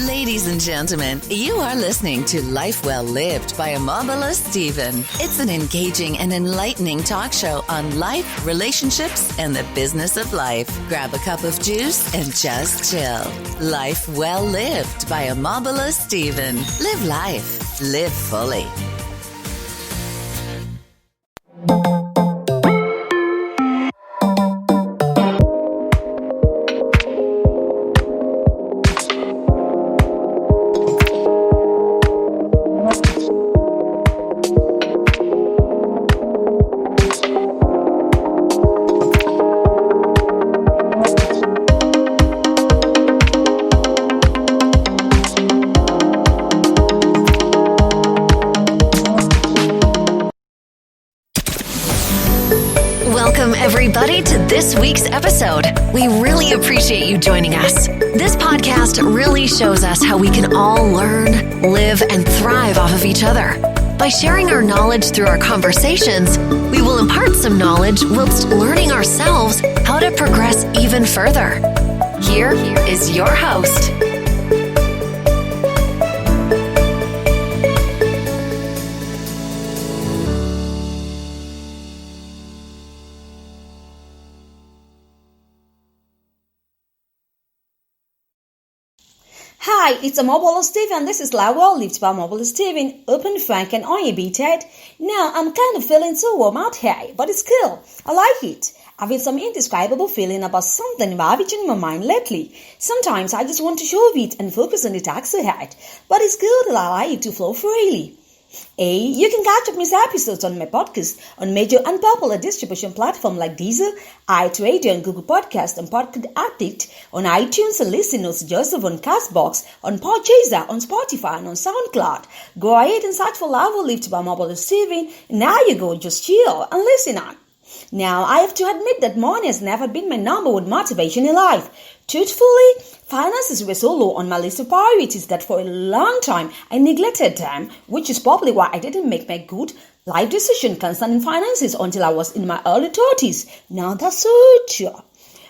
Ladies and gentlemen, you are listening to Life Well Lived by Omobola Stephen. It's an engaging and enlightening talk show on life, relationships, and the business of life. Grab a cup of juice and just chill. Life Well Lived by Omobola Stephen. Live life. Live fully. Welcome, everybody, to this week's episode. We really appreciate you joining us. This podcast really shows us how we can all learn, live, and thrive off of each other. By sharing our knowledge through our conversations, we will impart some knowledge whilst learning ourselves how to progress even further. Here is your host. Hi, it's Omobola Stephen. This is Life Well Lived by Omobola Stephen. Open, frank, and unbeaten. Now, I'm kind of feeling so warm out here, but it's cool. I like it. I've had some indescribable feeling about something ravaging in my mind lately. Sometimes I just want to show it and focus on the task ahead, but it's good that I like it to flow freely. You can catch up my episodes on my podcast on major and popular distribution platforms like Deezer, aite, and Google Podcast, and Podcast Addict, on iTunes, and listen notes Joseph on Castbox, on Podchaser, on Spotify, and on SoundCloud. Go ahead and search for Life Well Lived by Omobola Stephen. Now you go, just chill and listen on. Now, I have to admit that money has never been my number one motivation in life. Truthfully, finances were so low on my list of priorities that for a long time I neglected them, which is probably why I didn't make my good life decision concerning finances until I was in my early 30s. Now that's so true.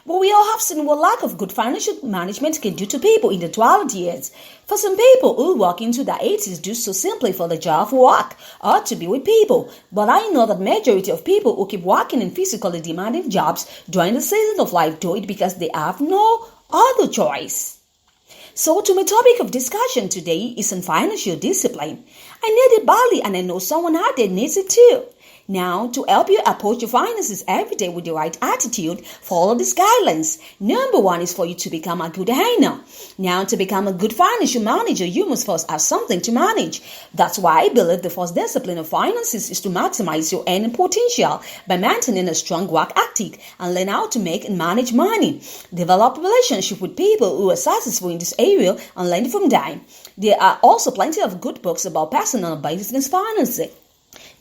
But we all have seen what lack of good financial management can do to people in their 20 years. For some people who walk into their 80s do so simply for the joy of work or to be with people. But I know that majority of people who keep working in physically demanding jobs during the season of life do it because they have no other choice. So to my topic of discussion today is on financial discipline. I need it badly and I know someone out there needs it too. Now, to help you approach your finances every day with the right attitude, follow these guidelines. Number 1 is for you to become a good earner. Now, to become a good financial manager, you must first have something to manage. That's why I believe the first discipline of finances is to maximize your earning potential by maintaining a strong work ethic and learn how to make and manage money. Develop a relationship with people who are successful in this area and learn from them. There are also plenty of good books about personal and business financing.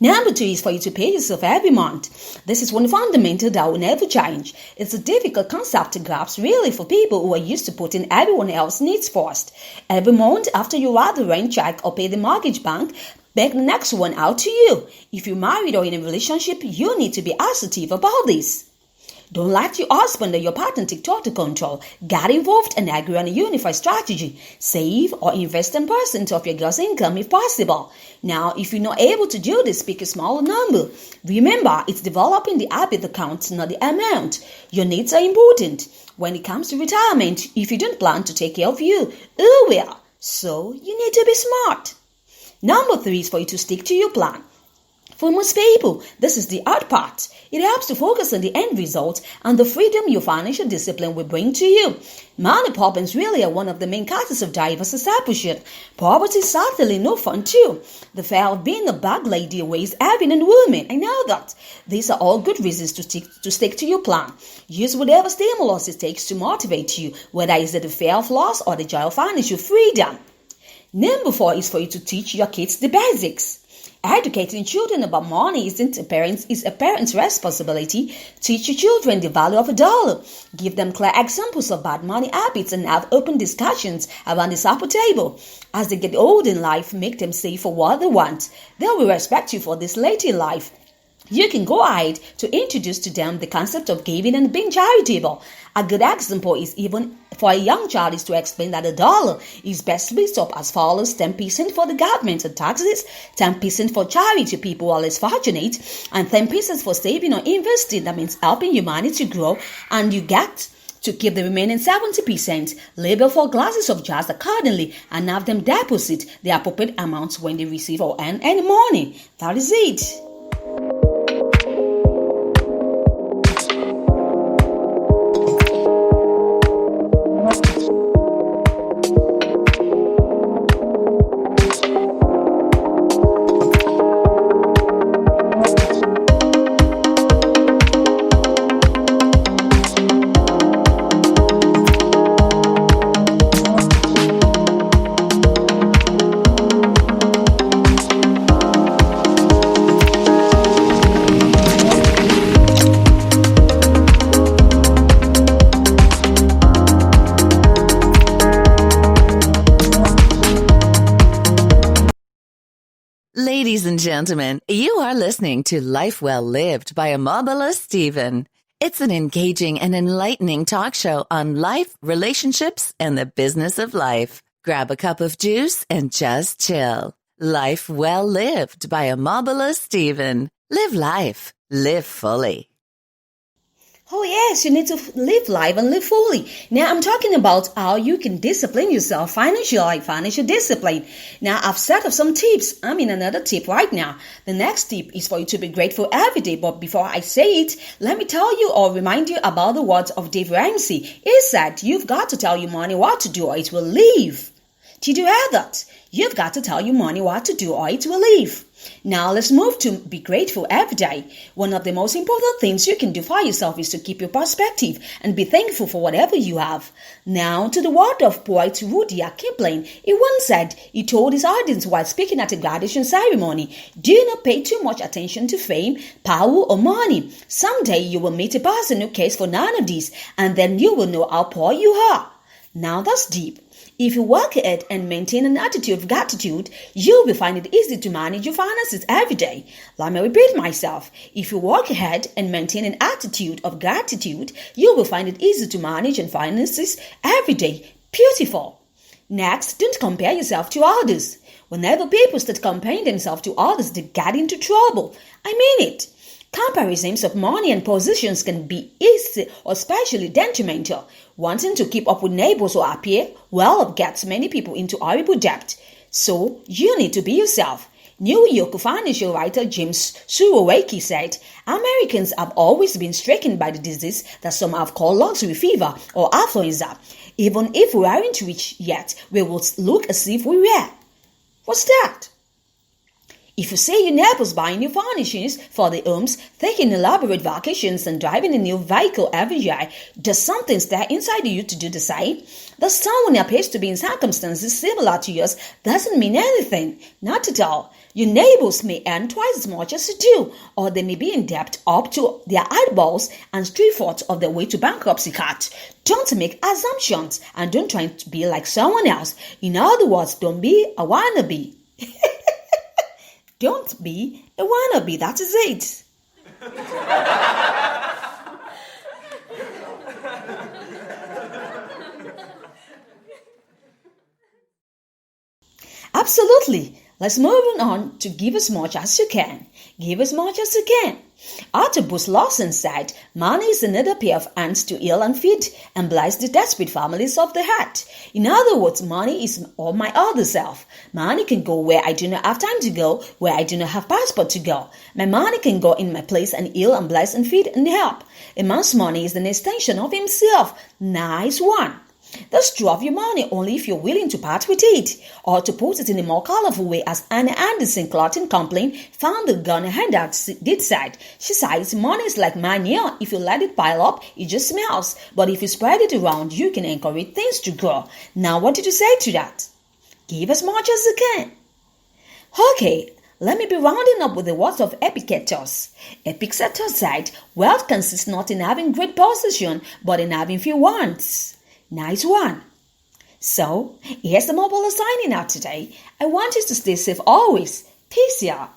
Number 2 is for you to pay yourself every month. This is one fundamental that will never change. It's a difficult concept to grasp really for people who are used to putting everyone else's needs first. Every month after you write the rent check or pay the mortgage bank, beg the next one out to you. If you're married or in a relationship, you need to be assertive about this. Don't let your husband or your partner take total control. Get involved and agree on a unified strategy. Save or invest 10% of your gross income if possible. Now, if you're not able to do this, pick a smaller number. Remember, it's developing the habit that counts, not the amount. Your needs are important. When it comes to retirement, if you don't plan to take care of you, who will? So, you need to be smart. Number 3 is for you to stick to your plan. For most people, this is the hard part. It helps to focus on the end result and the freedom your financial discipline will bring to you. Money problems really are one of the main causes of diverse discipleship. Poverty is certainly no fun too. The fear of being a bag lady weighs heavy on women. I know that. These are all good reasons to stick to your plan. Use whatever stimulus it takes to motivate you, whether it's the fear of loss or the joy of financial freedom. Number 4 is for you to teach your kids the basics. Educating children about money is a parent's responsibility. Teach your children the value of a dollar. Give them clear examples of bad money habits and have open discussions around the supper table. As they get old in life, make them save for what they want. They will respect you for this late in life. You can go ahead to introduce to them the concept of giving and being charitable. A good example is even for a young child is to explain that a dollar is best split up as follows: 10% for the government and taxes, 10% for charity to people who are less fortunate, and 10% for saving or investing. That means helping your money to grow, and you get to keep the remaining 70%. Label for glasses of jars accordingly and have them deposit the appropriate amounts when they receive or earn any money. That is it. Ladies and gentlemen, you are listening to Life Well Lived by Omobola Stephen. It's an engaging and enlightening talk show on life, relationships, and the business of life. Grab a cup of juice and just chill. Life Well Lived by Omobola Stephen. Live life. Live fully. Oh yes, you need to live life and live fully. Now I'm talking about how you can discipline yourself financially, financial discipline. Now I've set up some tips. I'm in another tip right now. The next tip is for you to be grateful every day. But before I say it, let me tell you or remind you about the words of Dave Ramsey. He said, you've got to tell your money what to do or it will leave. Did you hear that? You've got to tell your money what to do or it will leave. Now let's move to be grateful every day. One of the most important things you can do for yourself is to keep your perspective and be thankful for whatever you have. Now to the word of poet Rudyard Kipling. He once said, he told his audience while speaking at a graduation ceremony, do not pay too much attention to fame, power or money. Someday you will meet a person who cares for none of these, and then you will know how poor you are. Now that's deep. If you work at it and maintain an attitude of gratitude, you will find it easy to manage your finances every day. Let me repeat myself. If you work ahead and maintain an attitude of gratitude, you will find it easy to manage your finances every day. Beautiful. Next, don't compare yourself to others. Whenever people start comparing themselves to others, they get into trouble. I mean it. Comparisons of money and positions can be easy or especially detrimental. Wanting to keep up with neighbors who appear well gets many people into horrible debt. So you need to be yourself. New York financial writer James Surowiecki said, Americans have always been stricken by the disease that some have called luxury fever or affluenza. Even if we aren't rich yet, we will look as if we were. What's that? If you say your neighbors buying new furnishings for their homes, taking elaborate vacations and driving a new vehicle every year, does something stir inside you to do the same? That someone appears to be in circumstances similar to yours doesn't mean anything. Not at all. Your neighbors may earn twice as much as you do, or they may be in debt up to their eyeballs and 3/4 of their way to bankruptcy court. Don't make assumptions and don't try to be like someone else. In other words, don't be a wannabe. Don't be a wannabe, that is it. Absolutely. Let's move on to give as much as you can. Give as much as you can. Artibus Lawson said, money is another pair of hands to heal and feed and bless the desperate families of the heart. In other words, money is all my other self. Money can go where I do not have time to go, where I do not have passport to go. My money can go in my place and heal and bless and feed and help. A man's money is an extension of himself. Nice one. That's true of your money only if you're willing to part with it. Or to put it in a more colorful way, as Anna Anderson Clothing Company founder Gunnar Handout did said. She says, money is like manure. If you let it pile up, it just smells. But if you spread it around, you can encourage things to grow. Now, what did you say to that? Give as much as you can. Okay, let me be rounding up with the words of Epictetus. Epictetus said, wealth consists not in having great possession, but in having few wants. Nice one. So, here's the Omobola signing out today. I want you to stay safe always. Peace, y'all.